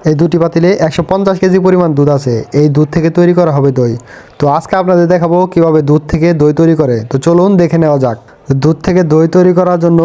এই দুটি পাতিলে 150 কেজি পরিমাণ দুধ আছে। এই দুধ থেকে তৈরি করা হবে দই। তো আজকে আপনাদের দেখাবো কিভাবে দুধ থেকে দই তৈরি করে। তো চলুন দেখে নেওয়া যাক। দুধ থেকে দই তৈরি করার জন্য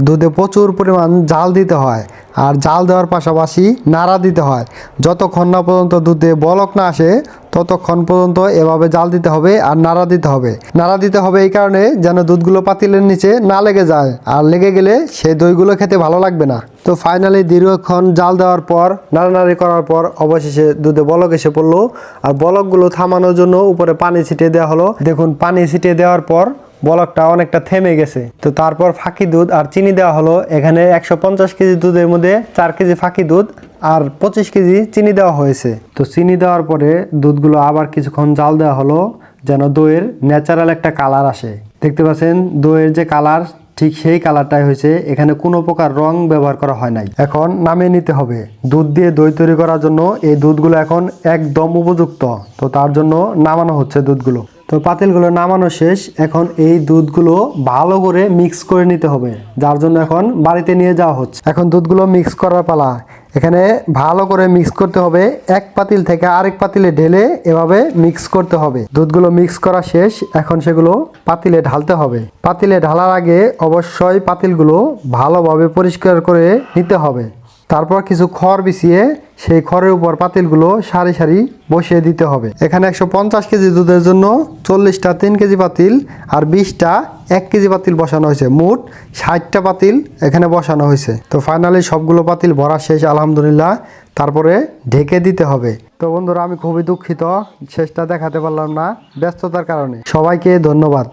দুধে প্রচুর পরিমাণ জাল দিতে হয়, আর জাল দেওয়ার পাশাপাশি নাড়া দিতে হয়। যতক্ষণ না পর্যন্ত দুধে বলক না আসে ততক্ষণ পর্যন্ত এভাবে জাল দিতে হবে আর নাড়া দিতে হবে। নাড়া দিতে হবে এই কারণে যেন দুধগুলো পাতিলের নিচে না লেগে যায়, আর লেগে গেলে সেই দইগুলো খেতে ভালো লাগবে না। তো ফাইনালি দীর্ঘক্ষণ জাল দেওয়ার পর নাড়ানাড়ি করার পর অবশেষে দুধে বলক এসে পড়লো। আর বলকগুলো থামানোর জন্য উপরে পানি ছিটিয়ে দেওয়া হলো। দেখুন, পানি ছিটিয়ে দেওয়ার পর বলকটা অনেকটা থেমে গেছে। তো তারপর ফাঁকি দুধ আর চিনি দেওয়া হলো। এখানে 150 কেজি দুধের মধ্যে 4 কেজি ফাঁকি দুধ আর 25 কেজি চিনি দেওয়া হয়েছে। তো চিনি দেওয়ার পরে দুধগুলো আবার কিছুক্ষণ জাল দেওয়া হলো যেন দইয়ের ন্যাচারাল একটা কালার আসে। দেখতে পাচ্ছেন দইয়ের যে কালার, ঠিক সেই কালারটাই হয়েছে। এখানে কোনো প্রকার রং ব্যবহার করা হয় নাই। এখন নামিয়ে নিতে হবে। দুধ দিয়ে দই তৈরি করার জন্য এই দুধগুলো এখন একদম উপযুক্ত। তো তার জন্য নামানো হচ্ছে দুধগুলো। তো পাতিলগুলো নামানো শেষ। এখন এই দুধগুলো ভালো করে মিক্স করে নিতে হবে, যার জন্য এখন বাড়িতে নিয়ে যাওয়া হচ্ছে। এখন দুধগুলো মিক্স করার পালা। এখানে ভালো করে মিক্স করতে হবে। এক পাতিল থেকে আরেক পাতিলে ঢেলে এভাবে মিক্স করতে হবে। দুধগুলো মিক্স করা শেষ। এখন সেগুলো পাতিলে ঢালতে হবে। পাতিলে ঢালার আগে অবশ্যই পাতিলগুলো ভালোভাবে পরিষ্কার করে নিতে হবে। তারপর কিছু খড় বিছিয়ে সেই খড়ের উপর পাতিলগুলো সারি সারি বসিয়ে দিতে হবে। এখানে 150 কেজি দুধের জন্য 40টা 3 কেজি পাতিল আর 20টা 1 কেজি পাতিল বসানো হয়েছে। মোট 60টা পাতিল এখানে বসানো হয়েছে। তো ফাইনালি সবগুলো পাতিল ভরা শেষ আলহামদুলিল্লাহ। তারপরে ঢেকে দিতে হবে। তো বন্ধুরা, আমি খুবই দুঃখিত শেষটা দেখাতে পারলাম না ব্যস্ততার কারণে। সবাইকে ধন্যবাদ।